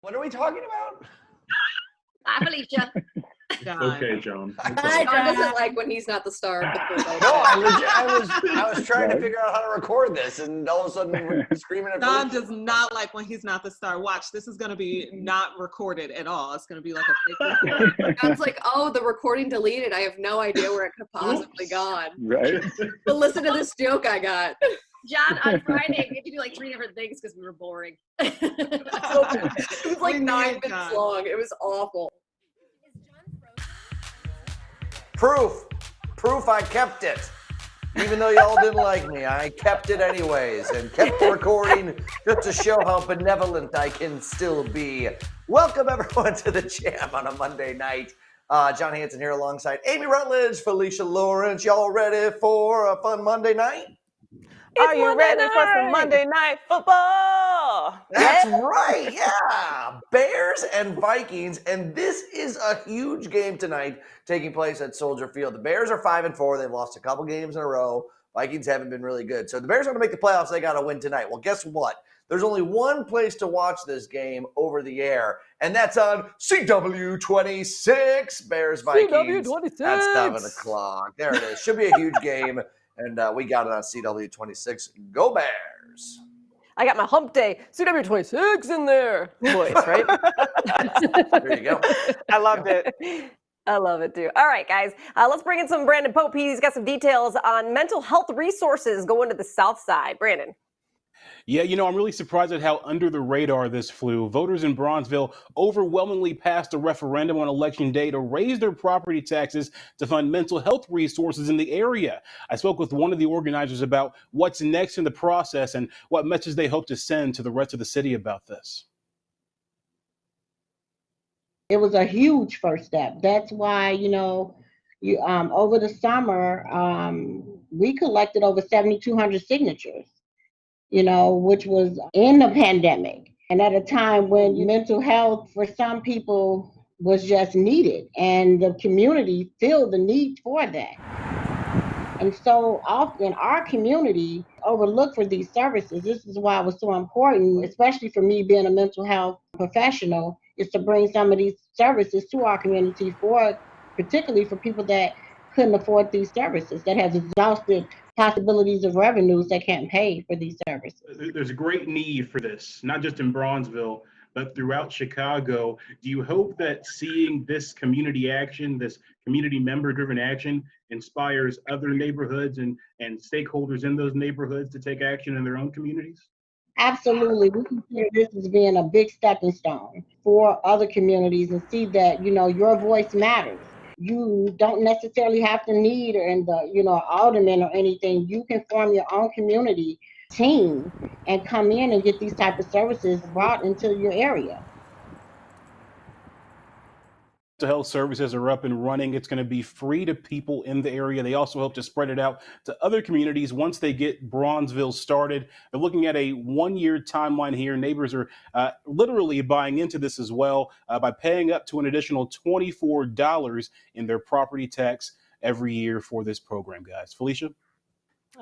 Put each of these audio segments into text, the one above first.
What are we talking about? Hi, Felicia. Okay, John. John doesn't like when he's not the star. No, I was trying to figure out how to record this, and all of a sudden we're screaming at John Felicia. does not like when he's not the star. Watch, this is going to be not recorded at all. It's going to be like a fake recording. John's like, oh, the recording deleted. I have no idea where it could possibly gone. Right. But listen to this joke I got. John, on Friday, we had to do like 3 different things because we were boring. It was like 9 minutes long. It was awful. Proof I kept it. Even though y'all didn't like me, I kept it anyways and kept recording just to show how benevolent I can still be. Welcome everyone to the Jam on a Monday night. John Hanson here alongside Amy Rutledge, Felicia Lawrence. Y'all ready for a fun Monday night? Are you ready for some Monday Night Football? That's right, yeah. Bears and Vikings, and this is a huge game tonight taking place at Soldier Field. The Bears are 5-4. They've lost a couple games in a row. Vikings haven't been really good. So the Bears are going to make the playoffs. They got to win tonight. Well, guess what? There's only one place to watch this game over the air, and that's on CW26, Bears Vikings. CW26. That's 7 o'clock. There it is. Should be a huge game. And we got it on CW26. Go Bears! I got my hump day CW26 in there. Voice, right? There you go. I loved it. I love it too. All right, guys, let's bring in some Brandon Pope. He's got some details on mental health resources going to the South Side. Brandon. Yeah, I'm really surprised at how under the radar this flew. Voters in Bronzeville overwhelmingly passed a referendum on Election Day to raise their property taxes to fund mental health resources in the area. I spoke with one of the organizers about what's next in the process and what message they hope to send to the rest of the city about this. It was a huge first step. That's why, over the summer, we collected over 7,200 signatures. Which was in the pandemic and at a time when mental health for some people was just needed and the community feel the need for that. And so often our community overlooked for these services. This is why it was so important, especially for me being a mental health professional, is to bring some of these services to our community particularly for people that couldn't afford these services, that has exhausted possibilities of revenues that can't pay for these services. There's a great need for this, not just in Bronzeville, but throughout Chicago. Do you hope that seeing this community action, this community member-driven action, inspires other neighborhoods and stakeholders in those neighborhoods to take action in their own communities? Absolutely. We consider this as being a big stepping stone for other communities and see that, your voice matters. You don't necessarily have to need alderman or anything. You can form your own community team and come in and get these type of services brought into your area. Mental health services are up and running. It's going to be free to people in the area. They also hope to spread it out to other communities once they get Bronzeville started. They're looking at a 1-year timeline here. Neighbors are literally buying into this as well by paying up to an additional $24 in their property tax every year for this program, guys. Felicia?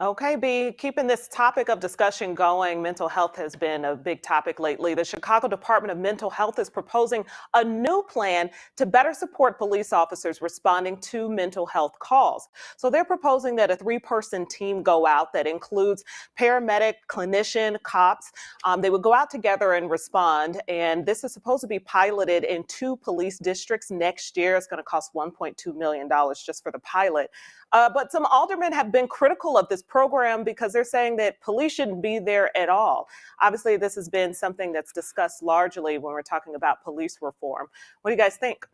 Okay, B, keeping this topic of discussion going, mental health has been a big topic lately. The Chicago Department of Mental Health is proposing a new plan to better support police officers responding to mental health calls. So they're proposing that a 3-person team go out that includes paramedic, clinician, cops. They would go out together and respond. And this is supposed to be piloted in 2 police districts next year. It's going to cost $1.2 million just for the pilot. But some aldermen have been critical of this program because they're saying that police shouldn't be there at all. Obviously, this has been something that's discussed largely when we're talking about police reform. What do you guys think?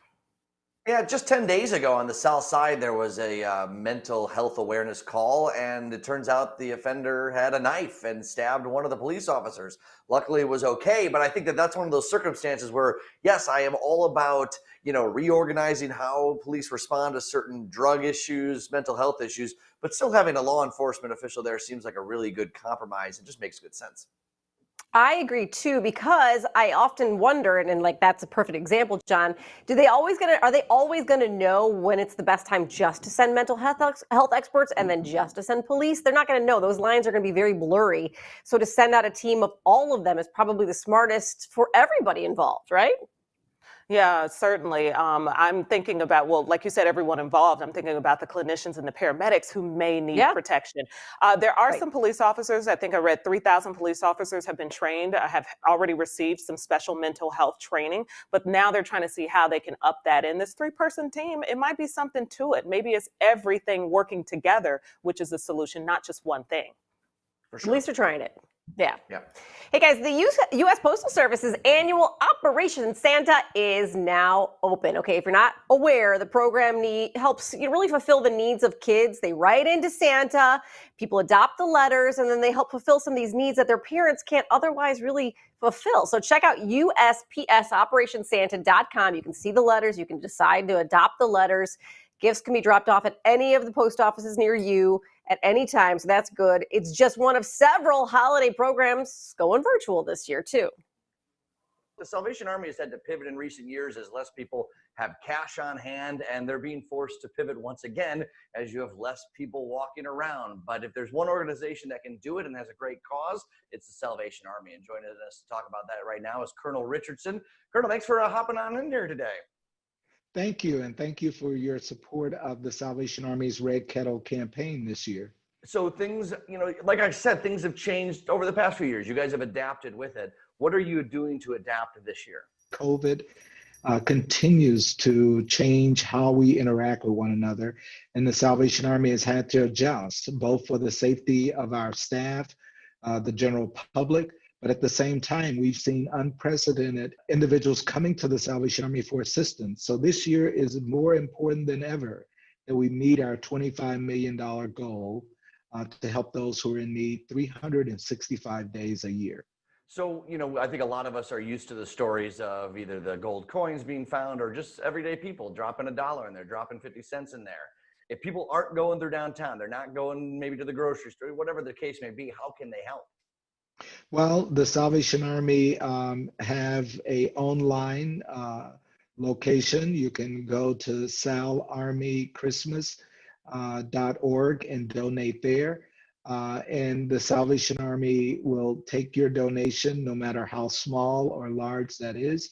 Yeah, just 10 days ago on the South Side, there was a mental health awareness call, and it turns out the offender had a knife and stabbed one of the police officers. Luckily, it was okay, but I think that that's one of those circumstances where, yes, I am all about, reorganizing how police respond to certain drug issues, mental health issues, but still having a law enforcement official there seems like a really good compromise. It just makes good sense. I agree too, because I often wonder, and like that's a perfect example, John. Are they always gonna know when it's the best time just to send mental health experts and then just to send police? They're not gonna know. Those lines are gonna be very blurry. So to send out a team of all of them is probably the smartest for everybody involved, right? Yeah, certainly. I'm thinking about, well, like you said, everyone involved. I'm thinking about the clinicians and the paramedics who may need Yeah, protection. There are right. some police officers. I think I read 3,000 police officers have been trained, have already received some special mental health training, but now they're trying to see how they can up that. In this three-person team, it might be something to it. Maybe it's everything working together, which is the solution, not just one thing. For At sure. least they're trying it. Yeah. Yeah. Hey guys, the U.S. Postal Service's annual Operation Santa is now open. Okay, if you're not aware, the program helps really fulfill the needs of kids. They write into Santa, people adopt the letters, and then they help fulfill some of these needs that their parents can't otherwise really fulfill. So check out USPSOperationSanta.com. You can see the letters. You can decide to adopt the letters. Gifts can be dropped off at any of the post offices near you at any time, so that's good. It's just one of several holiday programs going virtual this year, too. The Salvation Army has had to pivot in recent years as less people have cash on hand, and they're being forced to pivot once again as you have less people walking around. But if there's one organization that can do it and has a great cause, it's the Salvation Army. And joining us to talk about that right now is Colonel Richardson. Colonel, thanks for hopping on in here today. Thank you, and thank you for your support of the Salvation Army's Red Kettle campaign this year. So things, like I said, things have changed over the past few years. You guys have adapted with it. What are you doing to adapt this year? COVID continues to change how we interact with one another, and the Salvation Army has had to adjust, both for the safety of our staff, the general public, but at the same time, we've seen unprecedented individuals coming to the Salvation Army for assistance. So this year is more important than ever that we meet our $25 million goal to help those who are in need 365 days a year. So, I think a lot of us are used to the stories of either the gold coins being found or just everyday people dropping $1 and they're dropping 50 cents in there. If people aren't going through downtown, they're not going maybe to the grocery store, whatever the case may be, how can they help? Well, the Salvation Army have a online location. You can go to salarmychristmas.org and donate there. And the Salvation Army will take your donation, no matter how small or large that is,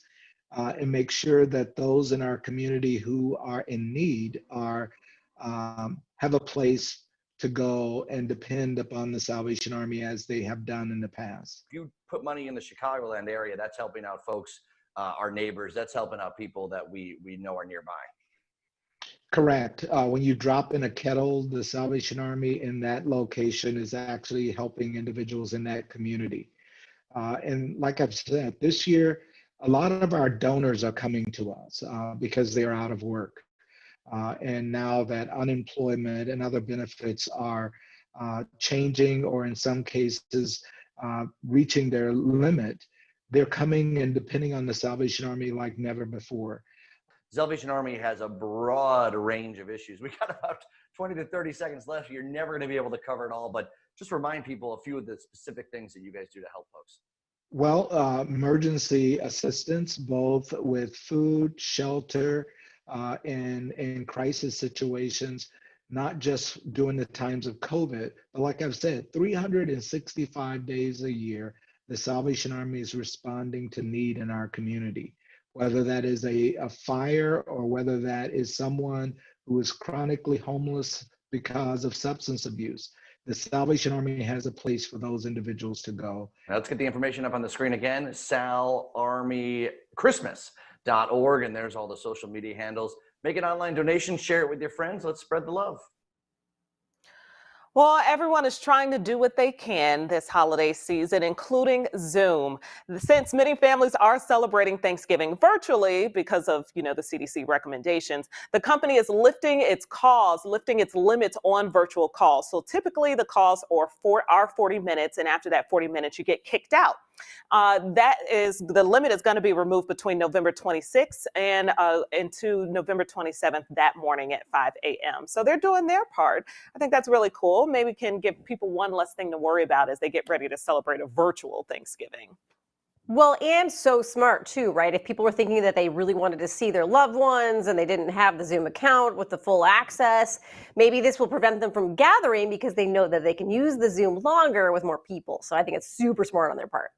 and make sure that those in our community who are in need are have a place to go and depend upon the Salvation Army as they have done in the past. If you put money in the Chicagoland area, that's helping out folks, our neighbors, that's helping out people that we know are nearby. Correct. When you drop in a kettle, the Salvation Army in that location is actually helping individuals in that community. And like I've said, this year, a lot of our donors are coming to us because they're out of work. And now that unemployment and other benefits are changing, or in some cases reaching their limit, they're coming and depending on the Salvation Army like never before. Salvation Army has a broad range of issues. We got about 20 to 30 seconds left. You're never going to be able to cover it all, but just remind people a few of the specific things that you guys do to help folks. Well, emergency assistance, both with food, shelter, and in crisis situations, not just during the times of COVID, but like I've said, 365 days a year, the Salvation Army is responding to need in our community, whether that is a fire or whether that is someone who is chronically homeless because of substance abuse. The Salvation Army has a place for those individuals to go. Now let's get the information up on the screen again, salarmychristmas.org, and there's all the social media handles. Make an online donation, share it with your friends. Let's spread the love. Well, everyone is trying to do what they can this holiday season, including Zoom. Since many families are celebrating Thanksgiving virtually because of, the CDC recommendations, the company is lifting its limits on virtual calls. So typically the calls are 40 minutes, and after that 40 minutes, you get kicked out. That is, the limit is going to be removed between November 26th and into November 27th that morning at 5 a.m. So they're doing their part. I think that's really cool. Maybe can give people one less thing to worry about as they get ready to celebrate a virtual Thanksgiving. Well, and so smart too, right? If people were thinking that they really wanted to see their loved ones and they didn't have the Zoom account with the full access, maybe this will prevent them from gathering because they know that they can use the Zoom longer with more people. So I think it's super smart on their part.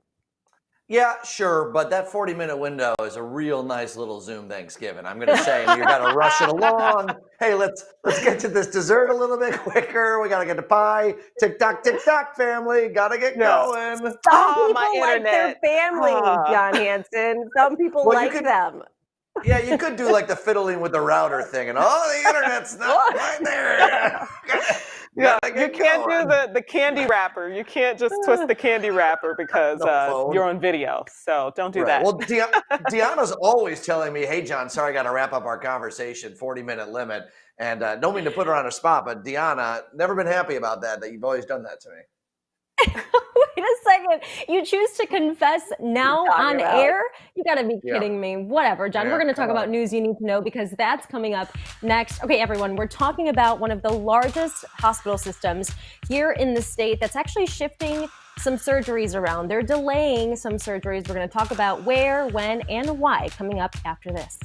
Yeah, sure, but that 40-minute window is a real nice little Zoom Thanksgiving. I'm going to say you got to rush it along. Hey, let's get to this dessert a little bit quicker. We got to get the pie. Tick tock, family. Got to get going. Some Oh, people my like their internet. family, Ah. John Hanson. Some people Well, you like could- them. Yeah, you could do like the fiddling with the router thing, and the internet's not right there. Yeah, Gotta you get can't going. do the candy wrapper. You can't just twist the candy wrapper because The phone. you're on video. So don't do Right. that. Well, Deanna's always telling me, "Hey, John, sorry, I got to wrap up our conversation. 40-minute limit." And don't mean to put her on a spot, but Deanna, never been happy about that. That you've always done that to me. Wait a second. You choose to confess now on air? You got to be Yeah. kidding me. Whatever, John. Yeah, We're going to talk come about on. news you need to know because that's coming up next. Okay, everyone, we're talking about one of the largest hospital systems here in the state that's actually shifting some surgeries around. They're delaying some surgeries. We're going to talk about where, when, and why coming up after this.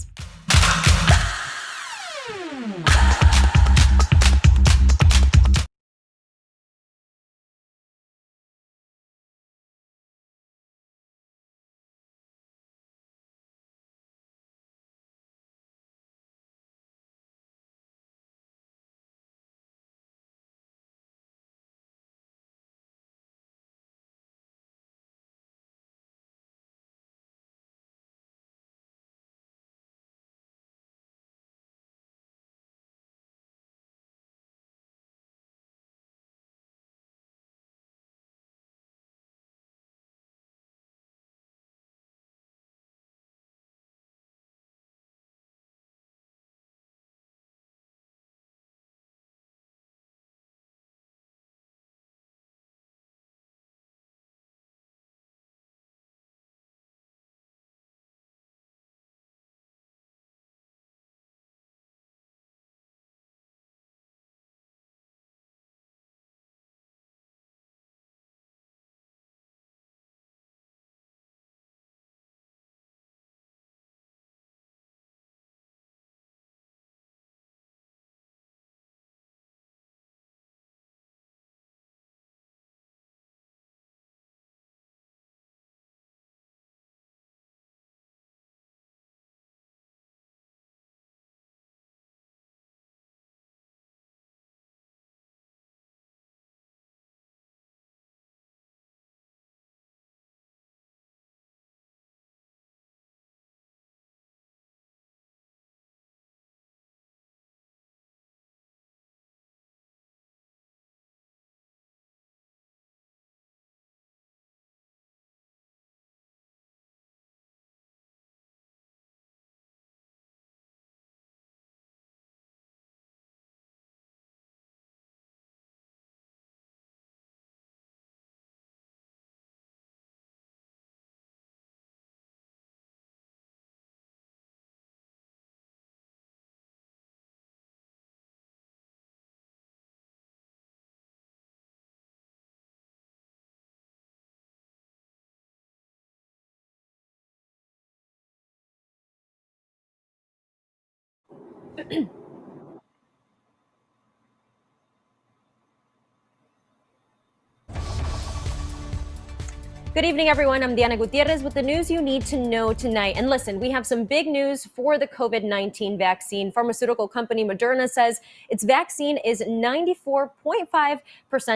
Good evening, everyone. I'm Diana Gutierrez with the news you need to know tonight. And listen, we have some big news for the COVID-19 vaccine. Pharmaceutical company Moderna says its vaccine is 94.5%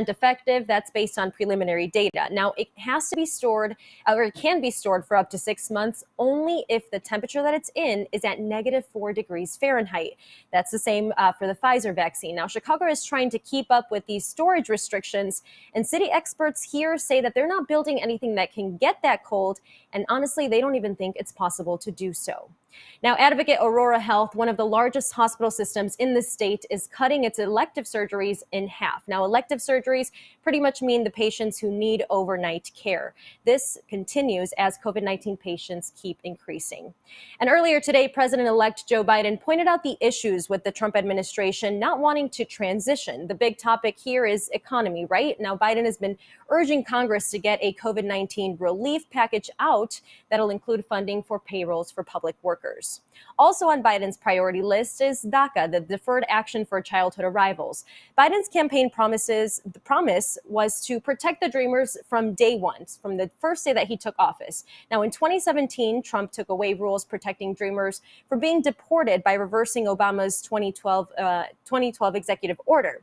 effective. That's based on preliminary data. Now, it has to be stored, or it can be stored for up to 6 months, only if the temperature that it's in is at -4 degrees Fahrenheit. That's the same for the Pfizer vaccine. Now, Chicago is trying to keep up with these storage restrictions, and city experts here say that they're not building anything that can get that cold, and honestly, they don't even think it's possible to do so. Now, Advocate Aurora Health, one of the largest hospital systems in the state, is cutting its elective surgeries in half. Now, elective surgeries pretty much mean the patients who need overnight care. This continues as COVID-19 patients keep increasing. And earlier today, President-elect Joe Biden pointed out the issues with the Trump administration not wanting to transition. The big topic here is economy, right? Now, Biden has been urging Congress to get a COVID-19 relief package out that'll include funding for payrolls for public workers. Also on Biden's priority list is DACA, the Deferred Action for Childhood Arrivals. Biden's campaign the promise was to protect the Dreamers from day one, from the first day that he took office. Now, in 2017, Trump took away rules protecting Dreamers from being deported by reversing Obama's 2012 executive order.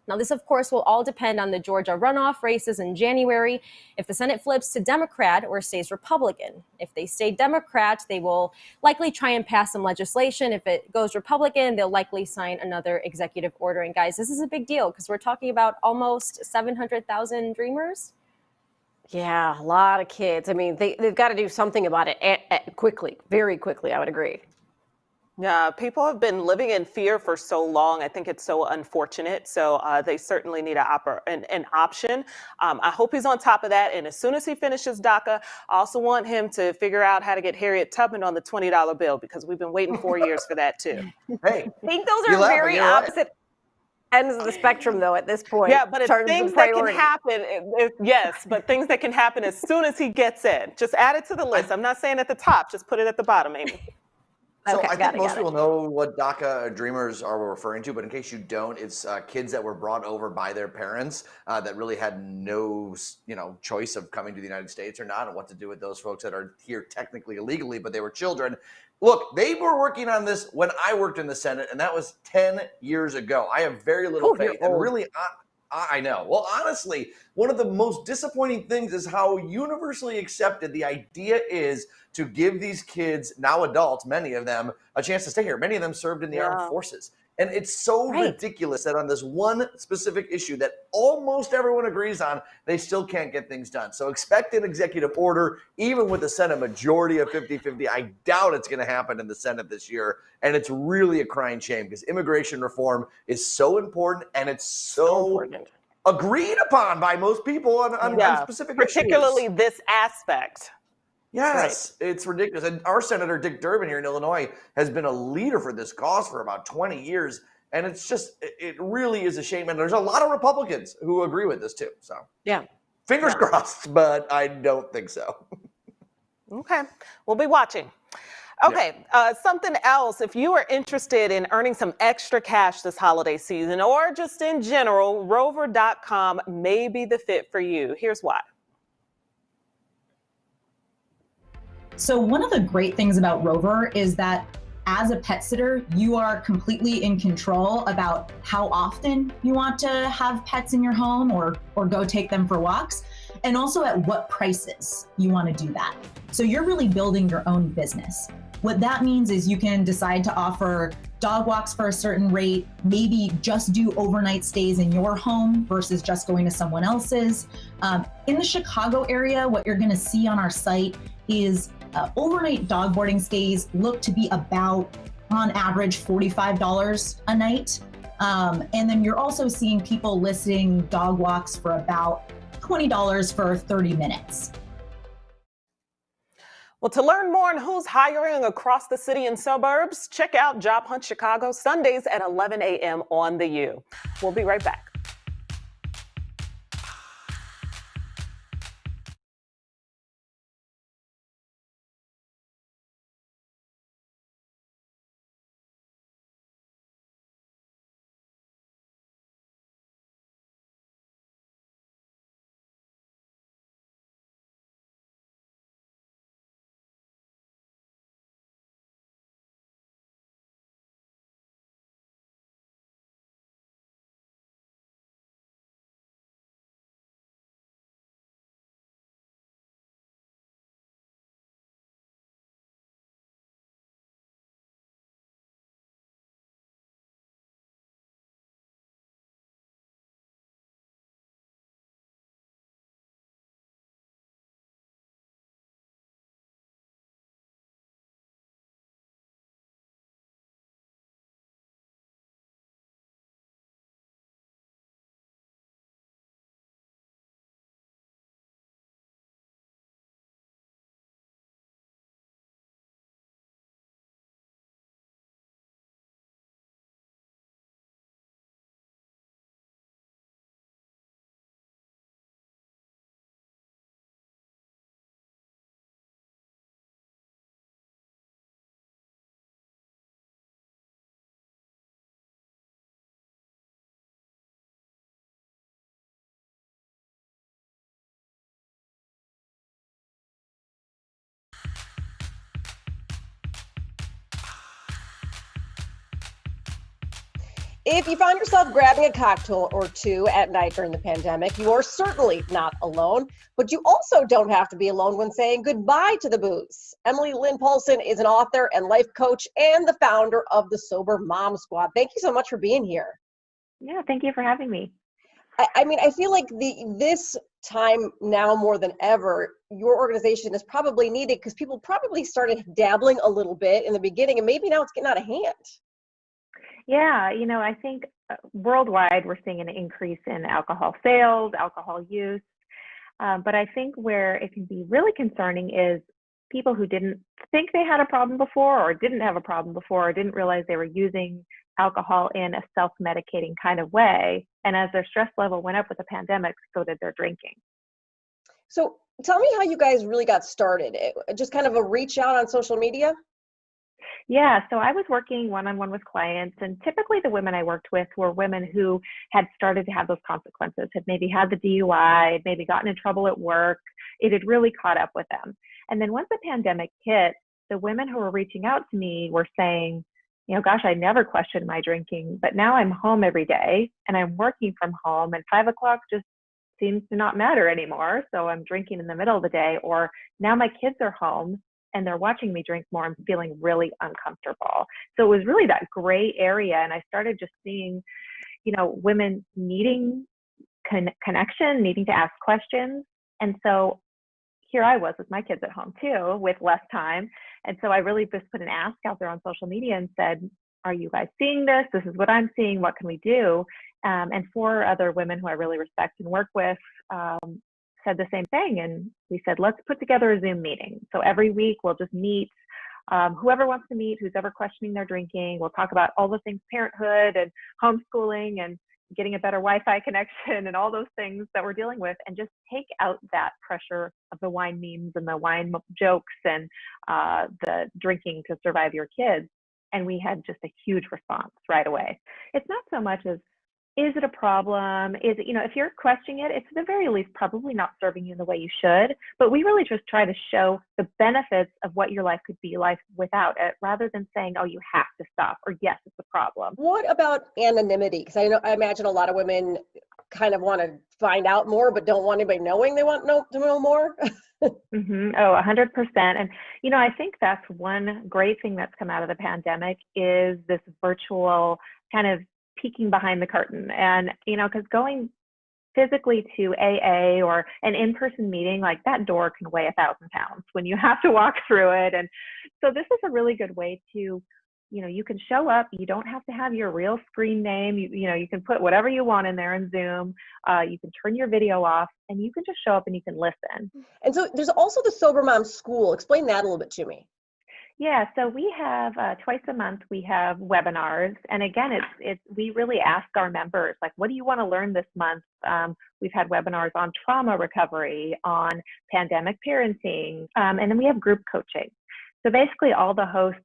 Now, this, of course, will all depend on the Georgia runoff races in January. If the Senate flips to Democrat or stays Republican. If they stay Democrat, they will likely try and pass some legislation. If it goes Republican, they'll likely sign another executive order. And guys, this is a big deal because we're talking about almost 700,000 Dreamers. Yeah, a lot of kids. I mean, they've got to do something about it quickly, very quickly, I would agree. Yeah, people have been living in fear for so long. I think it's so unfortunate. So they certainly need an option. I hope he's on top of that. And as soon as he finishes DACA, I also want him to figure out how to get Harriet Tubman on the $20 bill because we've been waiting 4 years for that too. Hey, I think those are very opposite ends of the spectrum, though, at this point. Yeah, but it's things that can happen. Yes, but things that can happen as soon as he gets in. Just add it to the list. I'm not saying at the top. Just put it at the bottom, Amy. So Okay, I think most people know what DACA Dreamers are referring to, but in case you don't, it's kids that were brought over by their parents that really had no, choice of coming to the United States or not, and what to do with those folks that are here technically illegally, but they were children. Look, they were working on this when I worked in the Senate, and that was 10 years ago. I have very little faith, and really, I know. Well, honestly, one of the most disappointing things is how universally accepted the idea is to give these kids, now adults, many of them, a chance to stay here. Many of them served in the armed forces. And it's so ridiculous that on this one specific issue that almost everyone agrees on, they still can't get things done. So expect an executive order, even with the Senate majority of 50-50. I doubt it's going to happen in the Senate this year. And it's really a crying shame because immigration reform is so important and it's so agreed upon by most people on specific issues. Particularly this aspect. Yes, it's ridiculous. And our Senator Dick Durbin here in Illinois has been a leader for this cause for about 20 years. And it's just, it really is a shame. And there's a lot of Republicans who agree with this too. So fingers crossed, but I don't think so. Okay, we'll be watching. Okay, something else. If you are interested in earning some extra cash this holiday season or just in general, Rover.com may be the fit for you. Here's why. So one of the great things about Rover is that as a pet sitter, you are completely in control about how often you want to have pets in your home or go take them for walks, and also at what prices you want to do that. So you're really building your own business. What that means is you can decide to offer dog walks for a certain rate, maybe just do overnight stays in your home versus just going to someone else's. In the Chicago area, what you're going to see on our site is overnight dog boarding stays look to be about, on average, $45 a night. And then you're also seeing people listing dog walks for about $20 for 30 minutes. Well, to learn more on who's hiring across the city and suburbs, check out Job Hunt Chicago Sundays at 11 a.m. on the U. We'll be right back. If you found yourself grabbing a cocktail or two at night during the pandemic, you are certainly not alone, but you also don't have to be alone when saying goodbye to the booze. Emily Lynn Paulson is an author and life coach and the founder of the Sober Mom Squad. Thank you so much for being here. Yeah, thank you for having me. I mean, I feel like this time now more than ever, your organization is probably needed because people probably started dabbling a little bit in the beginning and maybe now it's getting out of hand. Yeah, I think worldwide we're seeing an increase in alcohol sales, alcohol use. But I think where it can be really concerning is people who didn't think they had a problem before or didn't have a problem before or didn't realize they were using alcohol in a self-medicating kind of way. And as their stress level went up with the pandemic, so did their drinking. So tell me how you guys really got started. Just kind of a reach out on social media? Yeah, so I was working one-on-one with clients, and typically the women I worked with were women who had started to have those consequences, had maybe had the DUI, maybe gotten in trouble at work. It had really caught up with them. And then once the pandemic hit, the women who were reaching out to me were saying, gosh, I never questioned my drinking, but now I'm home every day and I'm working from home and 5 o'clock just seems to not matter anymore. So I'm drinking in the middle of the day, or now my kids are home and they're watching me drink more. I'm feeling really uncomfortable. So it was really that gray area. And I started just seeing, women needing connection, needing to ask questions. And so here I was with my kids at home too, with less time. And so I really just put an ask out there on social media and said, are you guys seeing this? This is what I'm seeing. What can we do? And 4 other women who I really respect and work with said the same thing. And we said, let's put together a Zoom meeting. So every week we'll just meet whoever wants to meet, who's ever questioning their drinking. We'll talk about all the things parenthood and homeschooling and getting a better Wi-Fi connection and all those things that we're dealing with, and just take out that pressure of the wine memes and the wine jokes and the drinking to survive your kids. And we had just a huge response right away. It's not so much as, is it a problem? Is it, if you're questioning it, it's at the very least probably not serving you the way you should. But we really just try to show the benefits of what your life could be like without it, rather than saying, oh, you have to stop, or yes, it's a problem. What about anonymity? Because I imagine a lot of women kind of want to find out more, but don't want anybody knowing they want to know more. Mm-hmm. Oh, 100%. And, I think that's one great thing that's come out of the pandemic is this virtual kind of peeking behind the curtain. And, because going physically to AA or an in-person meeting, like that door can weigh 1,000 pounds when you have to walk through it. And so this is a really good way to, you can show up. You don't have to have your real screen name. You can put whatever you want in there in Zoom. You can turn your video off and you can just show up and you can listen. And so there's also the Sober Mom School. Explain that a little bit to me. Yeah, so we have twice a month, we have webinars. And again, we really ask our members, like, what do you want to learn this month? We've had webinars on trauma recovery, on pandemic parenting, and then we have group coaching. So basically all the hosts,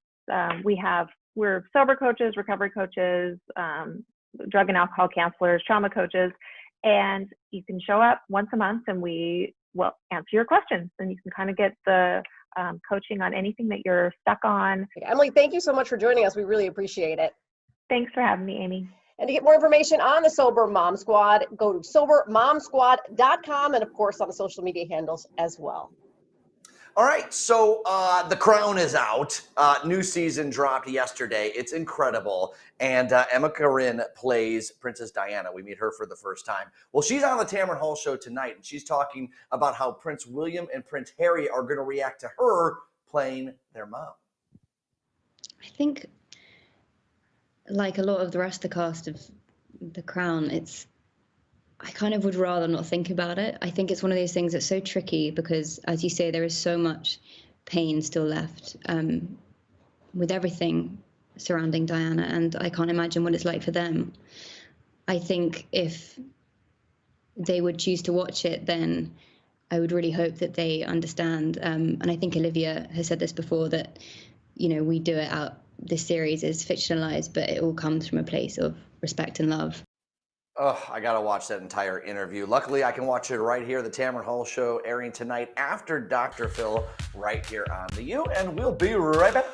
we're sober coaches, recovery coaches, drug and alcohol counselors, trauma coaches, and you can show up once a month and we will answer your questions, and you can kind of get the coaching on anything that you're stuck on. Emily, thank you so much for joining us. We really appreciate it. Thanks for having me, Amy. And to get more information on the Sober Mom Squad, go to sobermomsquad.com and of course on the social media handles as well. All right, so The Crown is out. New season dropped yesterday. It's incredible. And Emma Corrin plays Princess Diana. We meet her for the first time. Well, she's on the Tamron Hall show tonight, and she's talking about how Prince William and Prince Harry are going to react to her playing their mom. I think, like a lot of the rest of the cast of The Crown, I kind of would rather not think about it. I think it's one of those things that's so tricky because, as you say, there is so much pain still left with everything surrounding Diana, and I can't imagine what it's like for them. I think if they would choose to watch it, then I would really hope that they understand. And I think Olivia has said this before, that, we do it out, this series is fictionalized, but it all comes from a place of respect and love. Oh, I got to watch that entire interview. Luckily, I can watch it right here, the Tamron Hall show, airing tonight after Dr. Phil, right here on The U, and we'll be right back.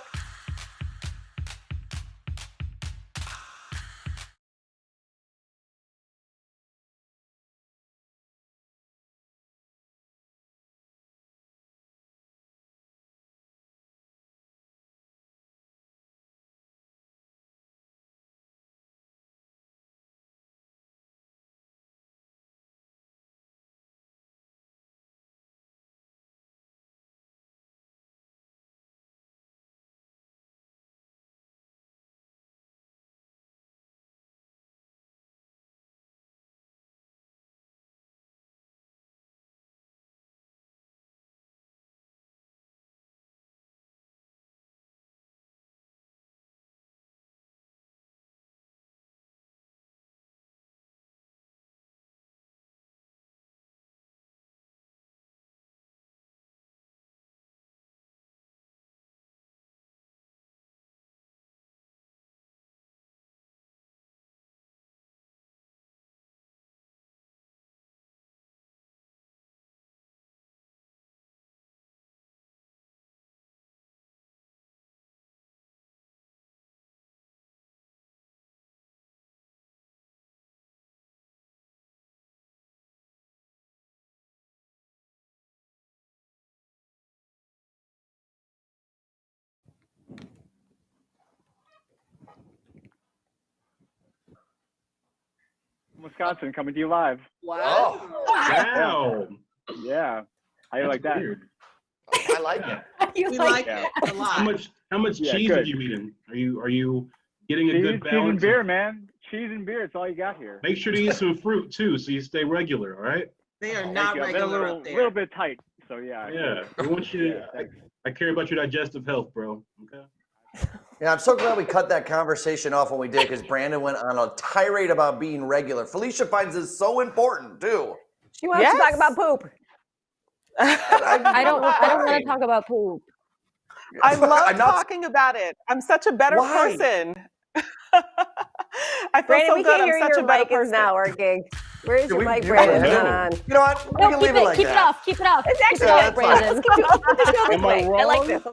Wisconsin, coming to you live. Wow. Wow. Yeah. How you like that? Weird. I like it. We like Yeah. it a lot. How much Yeah, cheese good. are you eating? Are you getting a Cheese, good cheese balance? and beer, man. Cheese and beer. It's all you got here. Make sure to eat some fruit too, so you stay regular. All right. They are Thank not you. I've been a regular little, up there. little bit tight, so yeah. Yeah. We want you to. Yeah, thanks. I care about your digestive health, bro. Okay. Yeah, I'm so glad we cut that conversation off when we did, because Brandon went on a tirade about being regular. Felicia finds this so important too. She wants to talk about poop. I don't want to Fine. talk about poop. I love I'm not- talking about it. I'm such a better Why? person. I feel Brandon, so we good. can't I'm hear such your a better mic is person. not working. Where is your we- mic, you Brandon? know It's what? not on. You know what? We No, can keep leave it like keep it that. off. Keep it off. It's Keep actually it off, good, Brandon. Let's keep the show this Am I way. I like wrong? this.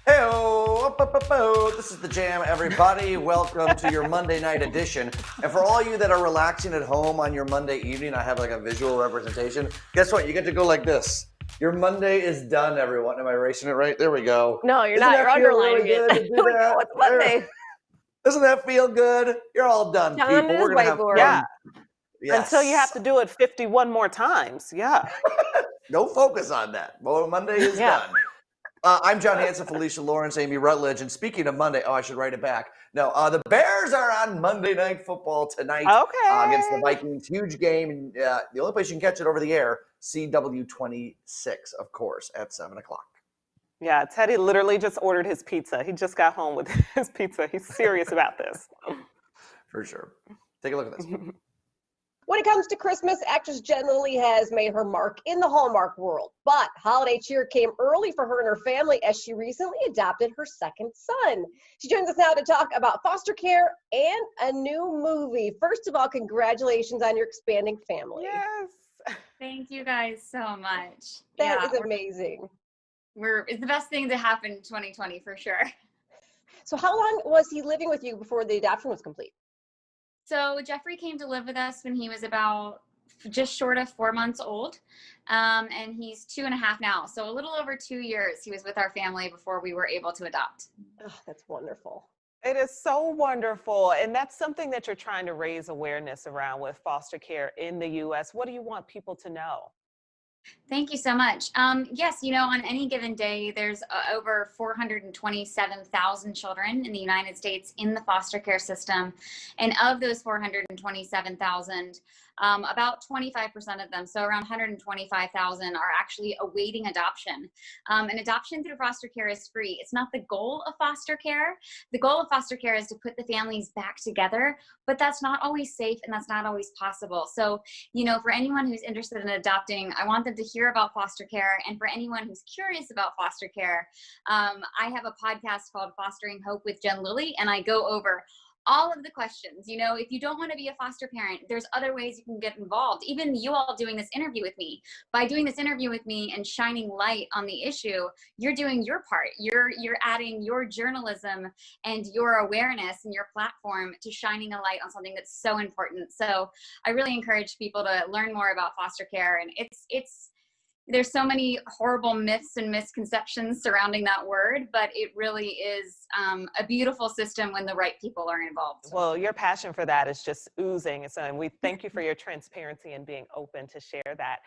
Hey-o, this is the Jam, everybody. Welcome to your Monday night edition. And for all you that are relaxing at home on your Monday evening, I have like a visual representation. Guess what? You get to go like this. Your Monday is done, everyone. Am I erasing it right? There we go. No, you're Doesn't not. that You're feel underlining really good to it. do that? It's Monday. Doesn't that feel good? You're all done, John people. is We're going to have fun. whiteboard. Yeah. Yes. Until you have to do it 51 more times. Yeah. Don't focus on that. Well, Monday is done. I'm John Hanson, Felicia Lawrence, Amy Rutledge, and speaking of Monday, I should write it back. No, the Bears are on Monday Night Football tonight against the Vikings. Huge game. And, the only place you can catch it over the air, CW26, of course, at 7 o'clock. Yeah, Teddy literally just ordered his pizza. He just got home with his pizza. He's serious about this. For sure. Take a look at this. When it comes to Christmas, actress Jen Lilley has made her mark in the Hallmark world. But holiday cheer came early for her and her family as she recently adopted her second son. She joins us now to talk about foster care and a new movie. First of all, congratulations on your expanding family. Yes. Thank you guys so much. That is amazing. It's the best thing to happen in 2020 for sure. So how long was he living with you before the adoption was complete? So Jeffrey came to live with us when he was about just short of 4 months old. And he's 2.5 now. So a little over 2 years he was with our family before we were able to adopt. Oh, that's wonderful. It is so wonderful. And that's something that you're trying to raise awareness around with foster care in the U.S. What do you want people to know? Thank you so much. Yes, on any given day, there's over 427,000 children in the United States in the foster care system. And of those 427,000, about 25% of them, so around 125,000, are actually awaiting adoption. And adoption through foster care is free. It's not the goal of foster care. The goal of foster care is to put the families back together, but that's not always safe and that's not always possible. So, for anyone who's interested in adopting, I want them to hear about foster care. And for anyone who's curious about foster care, I have a podcast called Fostering Hope with Jen Lilley, and I go over all of the questions. If you don't want to be a foster parent, there's other ways you can get involved. Even you all doing this interview with me, by doing this interview with me and shining light on the issue, you're doing your part. You're adding your journalism and your awareness and your platform to shining a light on something that's so important. So I really encourage people to learn more about foster care. And there's so many horrible myths and misconceptions surrounding that word, but it really is a beautiful system when the right people are involved. Well, your passion for that is just oozing. And we thank you for your transparency and being open to share that.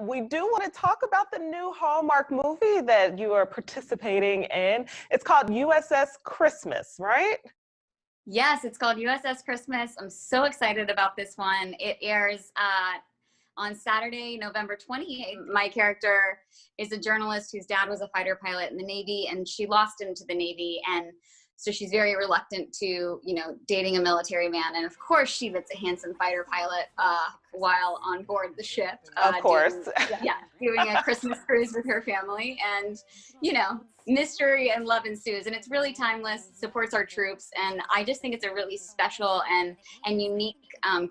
We do want to talk about the new Hallmark movie that you are participating in. It's called USS Christmas, right? Yes, it's called USS Christmas. I'm so excited about this one. It airs on Saturday, November 28th. My character is a journalist whose dad was a fighter pilot in the Navy, and she lost him to the Navy. And so she's very reluctant to, dating a military man. And of course, she gets a handsome fighter pilot while on board the ship. Of course. Doing a Christmas cruise with her family. And, mystery and love ensues. And it's really timeless, supports our troops. And I just think it's a really special and unique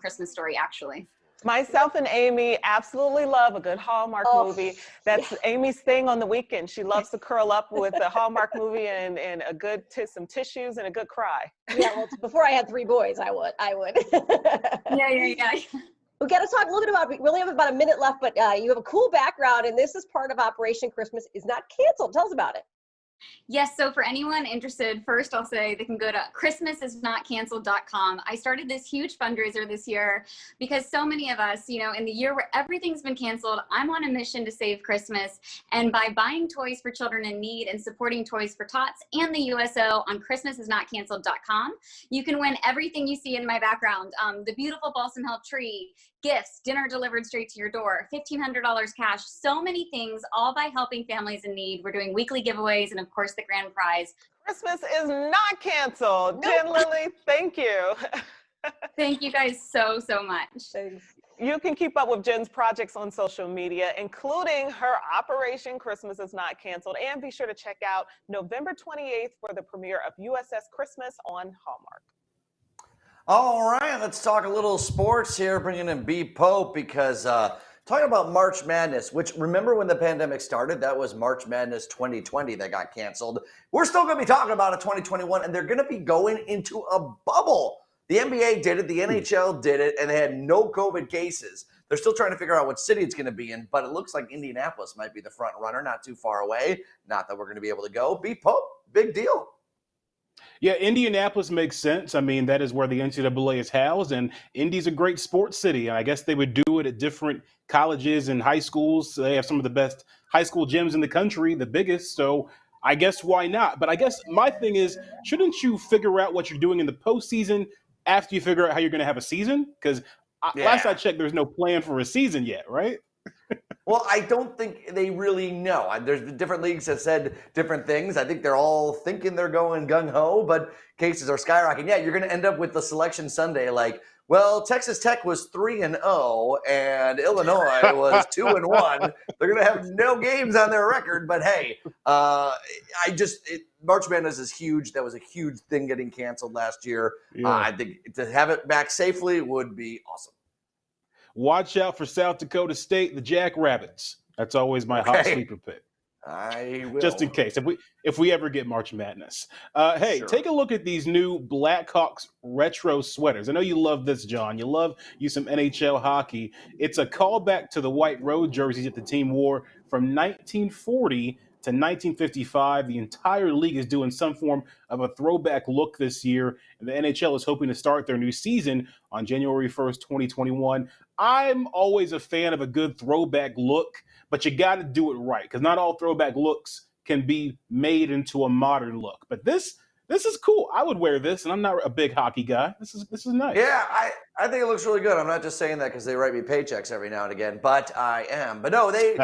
Christmas story, actually. Myself and Amy absolutely love a good Hallmark movie. That's Amy's thing on the weekend. She loves to curl up with a Hallmark movie and some tissues and a good cry. Yeah, well, before I had 3 boys, I would. Yeah. We got to talk a little bit about, we only have about a minute left, but you have a cool background, and this is part of Operation Christmas is Not Canceled. Tell us about it. Yes, so for anyone interested, first I'll say they can go to christmasisnotcanceled.com. I started this huge fundraiser this year because so many of us, in the year where everything's been canceled, I'm on a mission to save Christmas. And by buying toys for children in need and supporting Toys for Tots and the USO on christmasisnotcanceled.com, you can win everything you see in my background. The beautiful balsam help tree, gifts, dinner delivered straight to your door, $1,500 cash, so many things, all by helping families in need. We're doing weekly giveaways and of course the grand prize. Christmas is not canceled. Jen Lilley, thank you. Thank you guys so much. Thanks. You can keep up with Jen's projects on social media, including her Operation Christmas is Not Canceled. And be sure to check out November 28th for the premiere of USS Christmas on Hallmark. All right, let's talk a little sports here, bringing in B. Pope, because talking about March Madness, which remember when the pandemic started, that was March Madness 2020 that got canceled. We're still going to be talking about it 2021, and they're going to be going into a bubble. The NBA did it, the NHL did it, and they had no COVID cases. They're still trying to figure out what city it's going to be in, but it looks like Indianapolis might be the front runner, not too far away. Not that we're going to be able to go. B. Pope, big deal. Yeah, Indianapolis makes sense. I mean, that is where the NCAA is housed, and Indy's a great sports city. And I guess they would do it at different colleges and high schools. So they have some of the best high school gyms in the country, the biggest. So I guess why not? But I guess my thing is, shouldn't you figure out what you're doing in the postseason after you figure out how you're going to have a season? Because last I checked, there's no plan for a season yet, right? Well, I don't think they really know. There's different leagues that said different things. I think they're all thinking they're going gung-ho, but cases are skyrocketing. Yeah, you're going to end up with the selection Sunday like, well, Texas Tech was 3-0 and Illinois was 2-1. They're going to have no games on their record, but hey, March Madness is huge. That was a huge thing getting canceled last year. Yeah. I think to have it back safely would be awesome. Watch out for South Dakota State, the Jackrabbits. That's always my hot sleeper pick. I will. Just in case, if we ever get March Madness. Hey, take a look at these new Blackhawks retro sweaters. I know you love this, John. You love you some NHL hockey. It's a callback to the white road jerseys that the team wore from 1940 to 1955. The entire league is doing some form of a throwback look this year, and the NHL is hoping to start their new season on January 1st, 2021. I'm always a fan of a good throwback look, but you got to do it right, because not all throwback looks can be made into a modern look. But this is cool. I would wear this, and I'm not a big hockey guy. This is nice. Yeah, I think it looks really good. I'm not just saying that because they write me paychecks every now and again, but I am. But no, they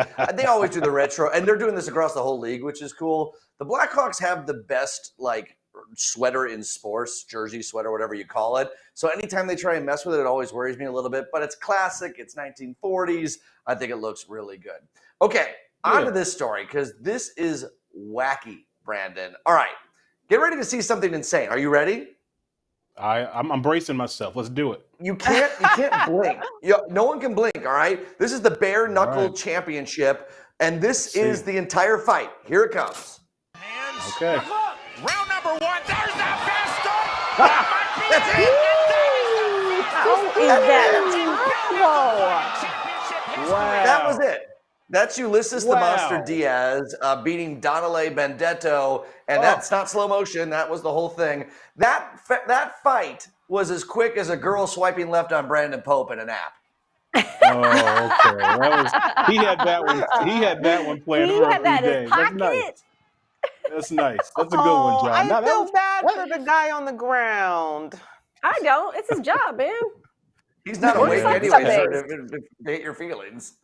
always do the retro, and they're doing this across the whole league, which is cool. The Blackhawks have the best like sweater in sports, jersey, sweater, whatever you call it. So anytime they try and mess with it, it always worries me a little bit. But it's classic. It's 1940s. I think it looks really good. Okay, on to this story because this is wacky, Brandon. All right, get ready to see something insane. Are you ready? I'm bracing myself. Let's do it. You can't blink. No one can blink, all right? This is the bare knuckle championship, and this is the entire fight. Here it comes. Okay. Round number 1. There's the fast start. That's it. How is that possible? Wow. That was it. That's Ulysses the Monster Diaz beating Donale Benedetto, and that's not slow motion. That was the whole thing. That fight was as quick as a girl swiping left on Brandon Pope in an app. Oh, okay. He had that one. He had that one planned for a few days. That's nice. That's nice. That's a good one, John. I feel bad for the guy on the ground. I don't. It's his job, man. He's not awake anyway, so it hit your feelings.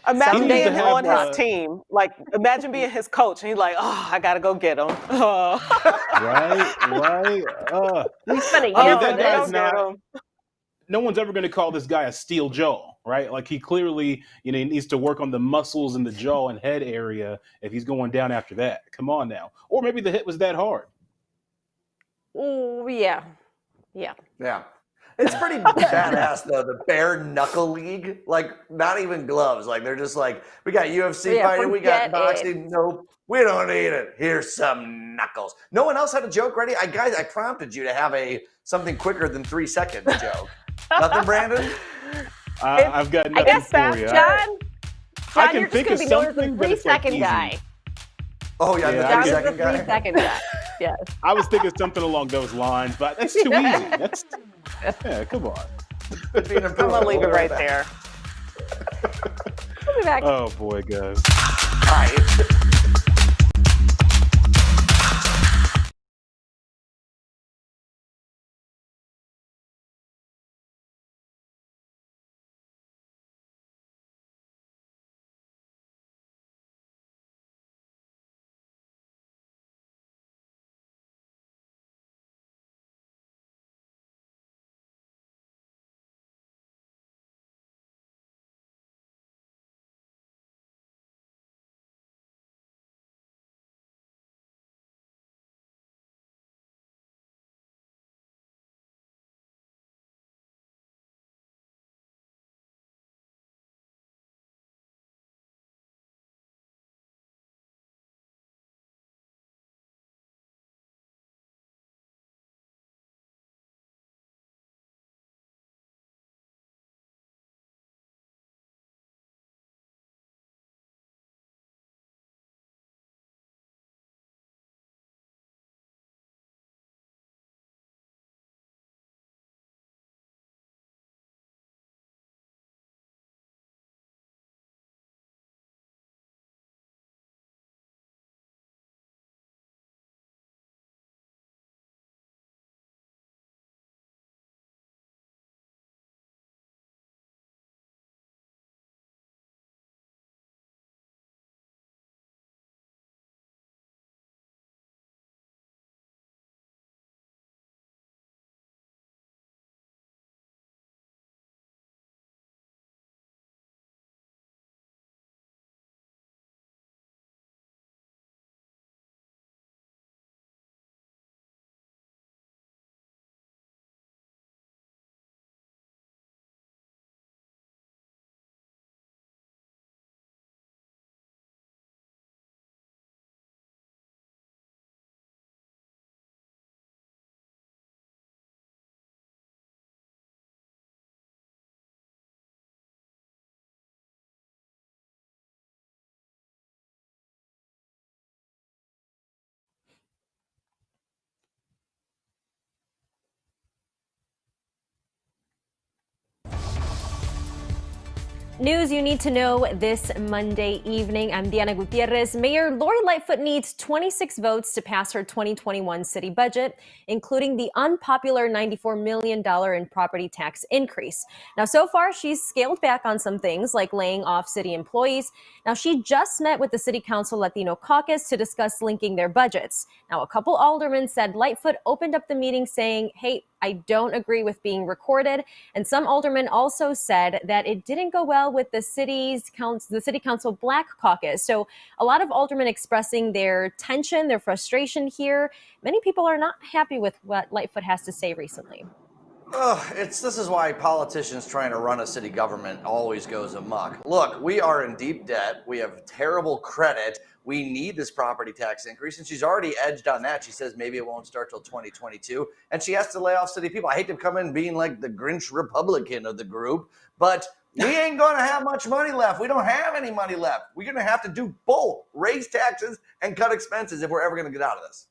Imagine being on his team. Like, imagine being his coach, and he's like, "Oh, I gotta go get him." Right. We spent a year that guy's not. No one's ever going to call this guy a steel jaw, right? Like he clearly, he needs to work on the muscles in the jaw and head area if he's going down after that. Come on now. Or maybe the hit was that hard. Oh, yeah. It's pretty badass though. The bare knuckle league, like not even gloves. Like they're just like, we got UFC fighting, we got boxing. Nope, we don't need it. Here's some knuckles. No one else had a joke ready. Guys, I prompted you to have something quicker than 3 seconds joke. Nothing, Brandon? I've got nothing for you. John, I can you're think just of going to be something, known but as the it's 3-second guy. Oh yeah, the 3-second guy. 3-second guy. Yes. I was thinking something along those lines, but that's too easy. Come on. I'm gonna leave it right there. We'll be back. Oh boy, guys. All right. News you need to know this Monday evening. I'm Diana Gutierrez. Mayor Lori Lightfoot needs 26 votes to pass her 2021 city budget, including the unpopular $94 million in property tax increase. Now, so far, she's scaled back on some things like laying off city employees. Now, she just met with the City Council Latino caucus to discuss linking their budgets. Now, a couple aldermen said Lightfoot opened up the meeting saying, hey, I don't agree with being recorded. And some aldermen also said that it didn't go well with the City Council Black Caucus. So a lot of aldermen expressing their tension, their frustration here. Many people are not happy with what Lightfoot has to say recently. This is why politicians trying to run a city government always goes amok. Look, we are in deep debt. We have terrible credit. We need this property tax increase, and she's already edged on that. She says maybe it won't start till 2022, and she has to lay off city people. I hate to come in being like the Grinch Republican of the group, but we ain't going to have much money left. We don't have any money left. We're going to have to do both, raise taxes and cut expenses if we're ever going to get out of this.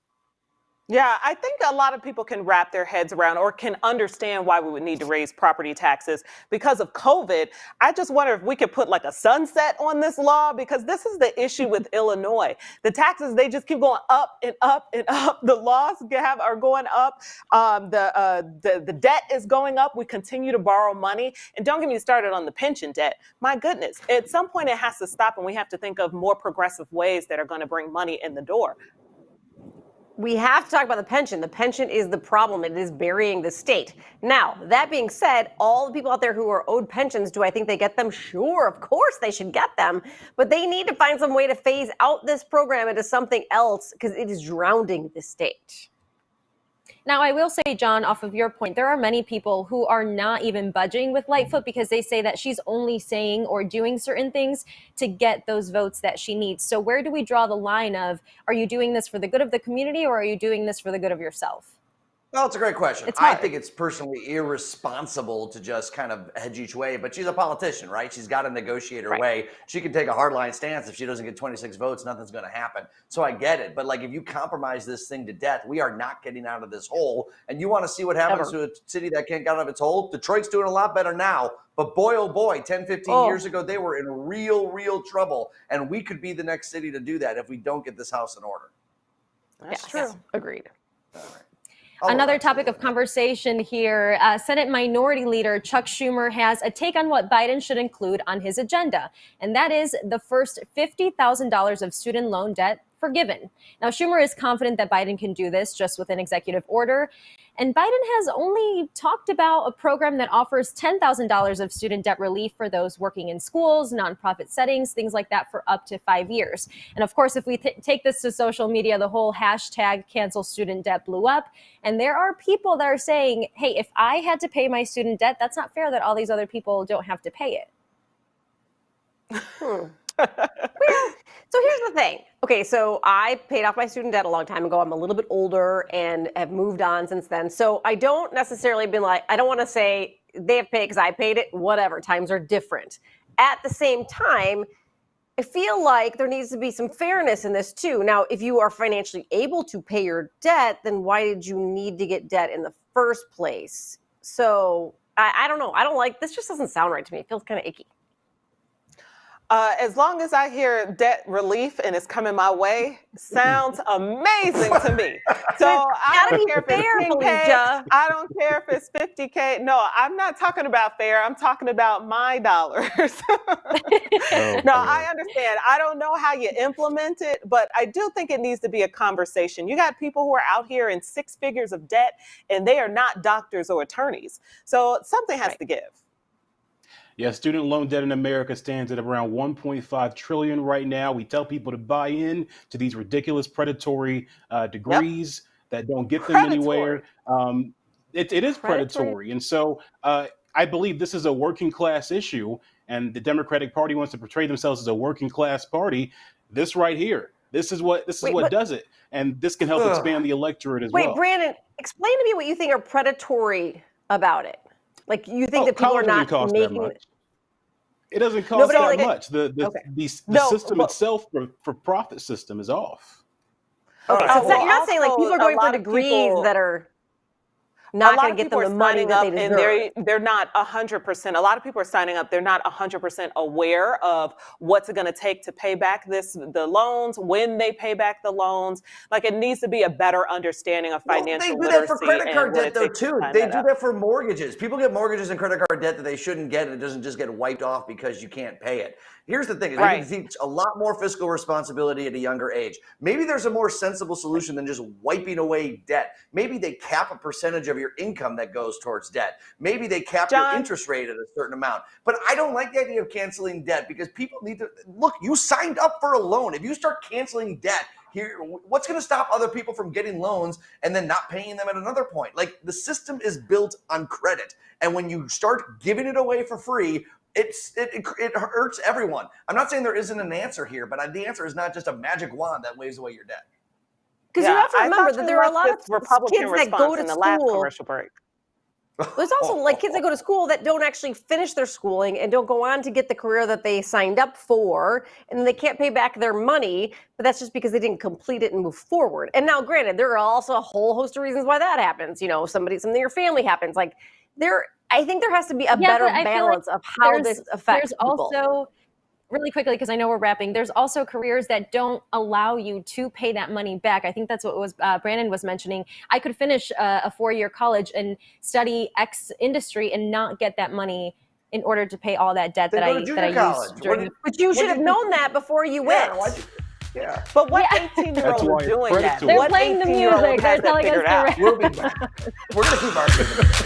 Yeah, I think a lot of people can wrap their heads around or can understand why we would need to raise property taxes because of COVID. I just wonder if we could put like a sunset on this law, because this is the issue with Illinois. The taxes, they just keep going up and up and up. The laws are going up. The debt is going up. We continue to borrow money. And don't get me started on the pension debt. My goodness, at some point it has to stop, and we have to think of more progressive ways that are going to bring money in the door. We have to talk about the pension. The pension is the problem. It is burying the state. Now, that being said, all the people out there who are owed pensions, do I think they get them? Sure, of course they should get them. But they need to find some way to phase out this program into something else, because it is drowning the state. Now, I will say, John, off of your point, there are many people who are not even budging with Lightfoot because they say that she's only saying or doing certain things to get those votes that she needs. So where do we draw the line of, are you doing this for the good of the community, or are you doing this for the good of yourself? Well, it's a great question. I think it's personally irresponsible to just kind of hedge each way, but she's a politician, right? She's got to negotiate her way. She can take a hardline stance. If she doesn't get 26 votes, nothing's going to happen. So I get it. But like, if you compromise this thing to death, we are not getting out of this hole. And you want to see what happens to a city that can't get out of its hole? Detroit's doing a lot better now. But boy, oh boy, 10, 15 years ago, they were in real trouble. And we could be the next city to do that if we don't get this house in order. That's true. Agreed. All right. Another topic of conversation here, Senate Minority Leader Chuck Schumer has a take on what Biden should include on his agenda, and that is the first $50,000 of student loan debt forgiven. Now, Schumer is confident that Biden can do this just with an executive order, and Biden has only talked about a program that offers $10,000 of student debt relief for those working in schools, nonprofit settings, things like that, for up to 5 years. And of course, if we take this to social media, the whole hashtag cancel student debt blew up. And there are people that are saying, hey, if I had to pay my student debt, that's not fair that all these other people don't have to pay it. So here's the thing. Okay, so I paid off my student debt a long time ago. I'm a little bit older and have moved on since then. So I don't necessarily been like, I don't want to say they have paid because I paid it, whatever. Times are different. At the same time, I feel like there needs to be some fairness in this too. Now, if you are financially able to pay your debt, then why did you need to get debt in the first place? So I don't know. I don't like, this just doesn't sound right to me. It feels kind of icky. As long as I hear debt relief and it's coming my way, sounds amazing to me. So I don't care if it's 10K, I don't care if it's 50K. No, I'm not talking about fair. I'm talking about my dollars. No, I understand. I don't know how you implement it, but I do think it needs to be a conversation. You got people who are out here in 6 figures of debt, and they are not doctors or attorneys. So something has to give. Yeah, student loan debt in America stands at around $1.5 trillion right now. We tell people to buy in to these ridiculous predatory degrees that don't get them anywhere. It is predatory. And so I believe this is a working class issue, and the Democratic Party wants to portray themselves as a working class party. This right here, this is what does it. And this can help expand the electorate as well. Wait, Brandon, explain to me what you think are predatory about it. Like, you think that people are not making it doesn't cost that much. The system itself for profit system is off. Okay, so you're not saying like people are going for degrees that are. not a lot going of to get people them the are money signing that up they and deserve. they're not 100%. A lot of people are signing up. They're not 100% aware of what's it going to take to pay back the loans, when they pay back the loans. Like, it needs to be a better understanding of Well, they financial do that for literacy credit and card what debt it though takes to too. sign They that do up. that for mortgages. People get mortgages and credit card debt that they shouldn't get, and it doesn't just get wiped off because you can't pay it. Here's the thing: is we need to teach a lot more fiscal responsibility at a younger age. Maybe there's a more sensible solution than just wiping away debt. Maybe they cap a percentage of your income that goes towards debt. Maybe they cap your interest rate at a certain amount. But I don't like the idea of canceling debt because people need to look. You signed up for a loan. If you start canceling debt, here, what's going to stop other people from getting loans and then not paying them at another point? Like, the system is built on credit, and when you start giving it away for free, it hurts everyone. I'm not saying there isn't an answer here, but the answer is not just a magic wand that waves away your debt. Because you have to remember that there are a lot of kids that go to in the last school. commercial break. There's also like kids that go to school that don't actually finish their schooling and don't go on to get the career that they signed up for, and they can't pay back their money, but that's just because they didn't complete it and move forward. And now, granted, there are also a whole host of reasons why that happens. You know, something in your family happens. Like, I think there has to be a better but I feel like balance of how this affects there's people. also, really quickly, because I know we're wrapping, there's also careers that don't allow you to pay that money back. I think that's what was Brandon was mentioning. I could finish a 4-year college and study X industry and not get that money in order to pay all that debt that I used during. But you should have known that before you went. Yeah. But what 18-year-old is doing that? They're What playing the 18-year-old music. They're has it telling us figured to out? wrap. We'll be back. We're going to keep arguing.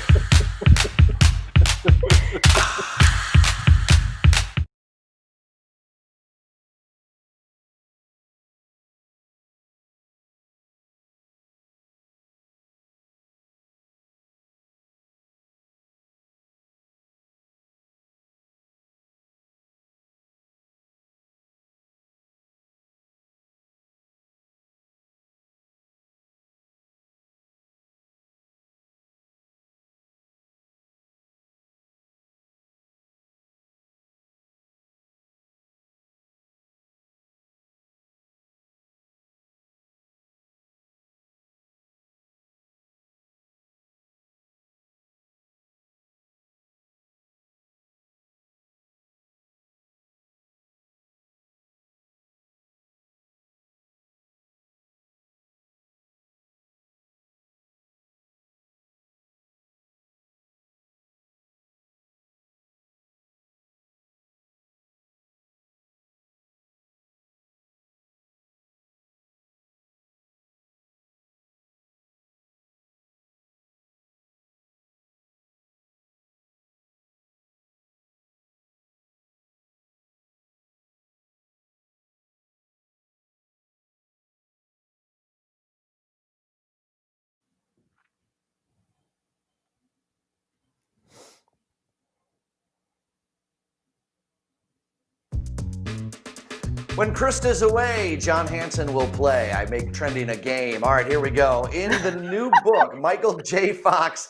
When Krista's away, John Hanson will play. I make trending a game. All right, here we go. In the new book, Michael J. Fox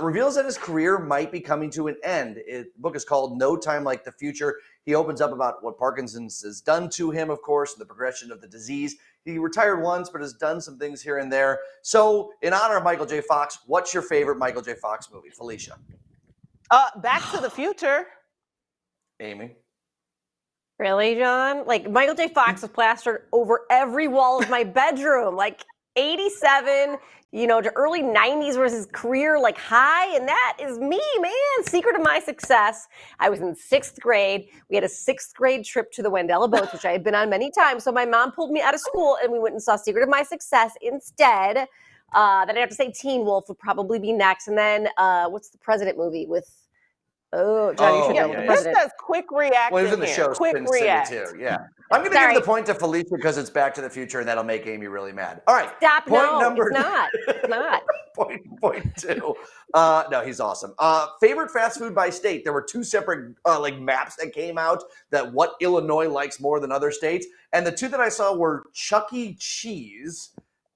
reveals that his career might be coming to an end. The book is called No Time Like the Future. He opens up about what Parkinson's has done to him, of course, and the progression of the disease. He retired once, but has done some things here and there. So, in honor of Michael J. Fox, what's your favorite Michael J. Fox movie? Felicia. Back to the Future. Amy. Really, John? Like, Michael J. Fox was plastered over every wall of my bedroom. Like, 87, to early 90s was his career, like, high. And that is me, man. Secret of my success. I was in 6th grade. We had a 6th grade trip to the Wendella Boats, which I had been on many times. So my mom pulled me out of school, and we went and saw Secret of My Success instead. Then I'd have to say Teen Wolf would probably be next. And then what's the President movie with... Oh, John, you should know the president. This says quick react. Well, he's in the show. Quick react. Too. Yeah. I'm going to give the point to Felicia because it's Back to the Future, and that'll make Amy really mad. All right. Stop. Point No, number it's not. It's not. point 2. No, he's awesome. Favorite fast food by state. There were 2 separate maps that came out that what Illinois likes more than other states. And the 2 that I saw were Chuck E. Cheese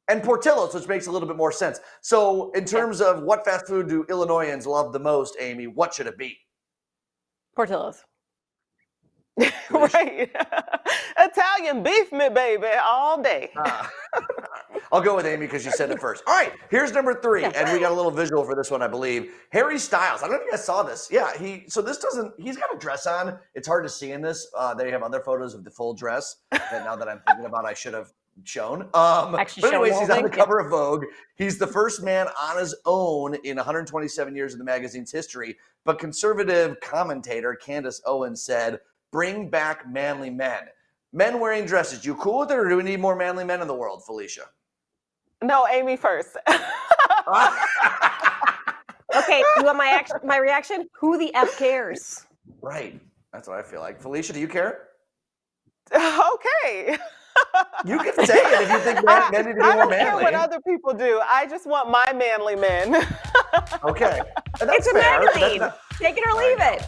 and Portillo's, which makes a little bit more sense. So in terms of what fast food do Illinoisans love the most, Amy, what should it be? Portillo's. Right. Italian beef me, baby, all day. I'll go with Amy because she said it first. All right, here's number 3, and we got a little visual for this one, I believe. Harry Styles. I don't know if you guys saw this. Yeah, he's got a dress on. It's hard to see in this. They have other photos of the full dress that now that I'm thinking about, I should have shown. But anyways, he's on the cover of Vogue. He's the first man on his own in 127 years of the magazine's history. But conservative commentator Candace Owens said, "Bring back manly men." Men wearing dresses. You cool with it, or do we need more manly men in the world, Felicia? No, Amy first. Okay, you want my reaction? Who the F cares? Right. That's what I feel like. Felicia, do you care? Okay. You can say it if you think men need to be more manly. I don't care what other people do. I just want my manly men. Okay. And that's It's a fair. magazine. Take it or leave it.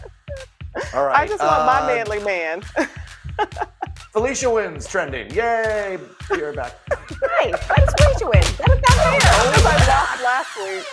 All right. I just want my manly man. Felicia wins trending. Yay. You're back. Hey, why does Felicia win? That was I lost last week.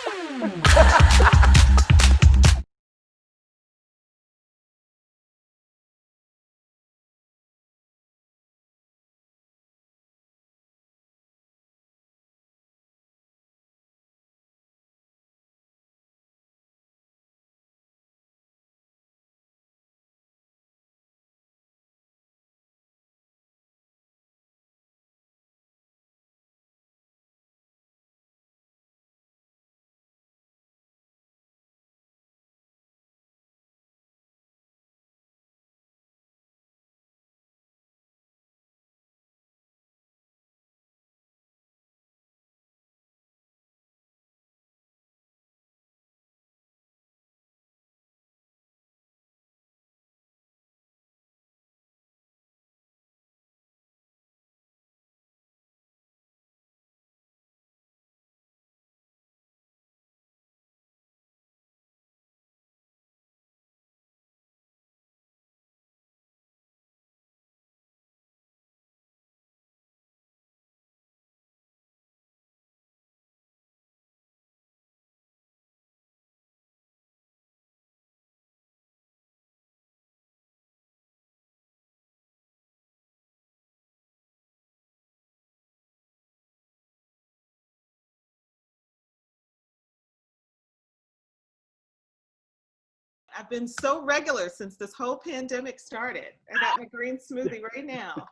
I've been so regular since this whole pandemic started. I got my green smoothie right now.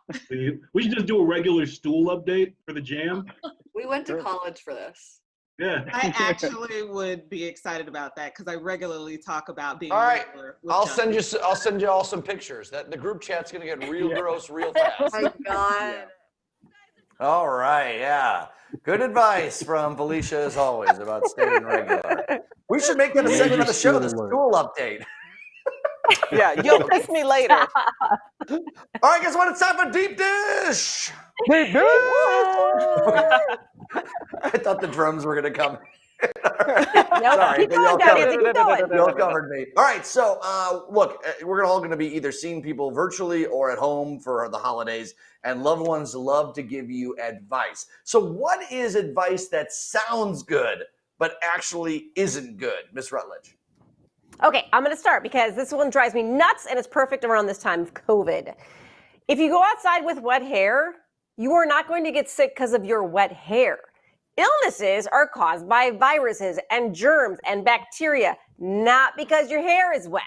We should just do a regular stool update for the jam. We went to college for this. Yeah. I actually would be excited about that because I regularly talk about being All right, regular with I'll John. send you all some pictures. That the group chat's gonna get real gross real fast. Oh my God. All right, yeah. Good advice from Felicia as always about staying regular. We should make that a segment of the show, the school update. Yeah, you'll miss me later. All right, guess what? It's time for Deep Dish. Deep Dish. I thought the drums were going to come. Nope. Sorry, Keep but y'all going, Nancy, keep going. y'all covered me. All right, so look, we're all going to be either seeing people virtually or at home for the holidays, and loved ones love to give you advice. So what is advice that sounds good but actually isn't good, Miss Rutledge? Okay, I'm going to start because this one drives me nuts and it's perfect around this time of COVID. If you go outside with wet hair, you are not going to get sick because of your wet hair. Illnesses are caused by viruses and germs and bacteria, not because your hair is wet.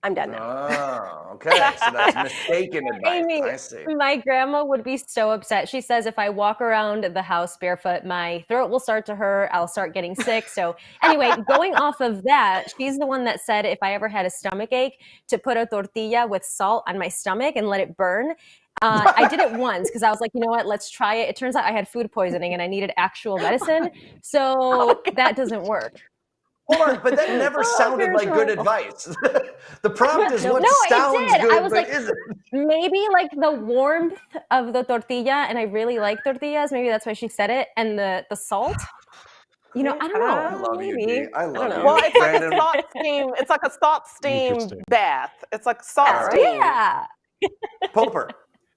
I'm done now. Oh, okay. So that's mistaken advice. Amy, I see. my grandma would be so upset. She says if I walk around the house barefoot, my throat will start to hurt. I'll start getting sick. So anyway, going off of that, she's the one that said if I ever had a stomach ache to put a tortilla with salt on my stomach and let it burn. I did it once because I was like, you know what, let's try it. It turns out I had food poisoning and I needed actual medicine. So that doesn't work. Hold on, but that never sounded like good advice. The prompt is what No, sounds it did. good, I was but like, isn't. maybe like the warmth of the tortilla, and I really like tortillas. Maybe that's why she said it. And the salt. You know, I don't know. I love you, Dee. I love you. Well, it's like Brandon. a salt steam. It's like a salt steam Interesting. bath. It's like salt All right. steam. Yeah. Poper.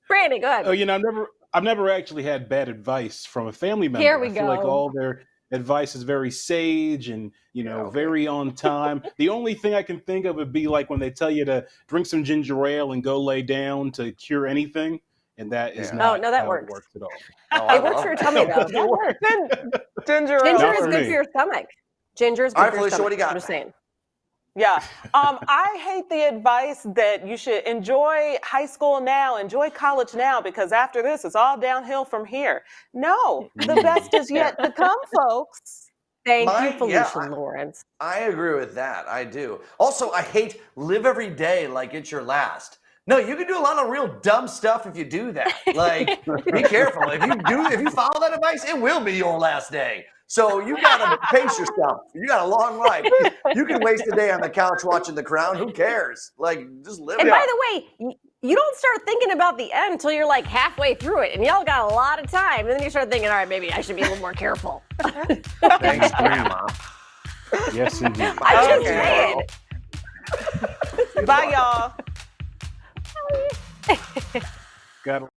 Brandy, go ahead. Oh, you know, I've never actually had bad advice from a family member. Here we I feel like go. all their advice is very sage and, you know, very on time. The only thing I can think of would be like when they tell you to drink some ginger ale and go lay down to cure anything. and that is Yeah. not Oh, no, that how works. it works at all. Oh, I It works love for your that. tummy though. That works. Ginger ale. Ginger Not is for good me. for your stomach. Ginger is All good right, for your Felicia, stomach. what do you got? I'm just saying. Yeah. I hate the advice that you should enjoy high school now, enjoy college now, because after this, it's all downhill from here. No, the best is yet to come, folks. Thank you, Yeah, Felicia Lawrence. I agree with that. I do. Also, I hate live every day like it's your last. No, you can do a lot of real dumb stuff if you do that. Like, be careful. If you follow that advice, it will be your last day. So you gotta pace yourself. You got a long life. You can waste a day on the couch watching The Crown. Who cares? Like, just live And it. by the way, you don't start thinking about the end until you're like halfway through it, and y'all got a lot of time. And then you start thinking, all right, maybe I should be a little more careful. Thanks, Grandma. Yes, indeed. I'm just saying. Bye, y'all. Got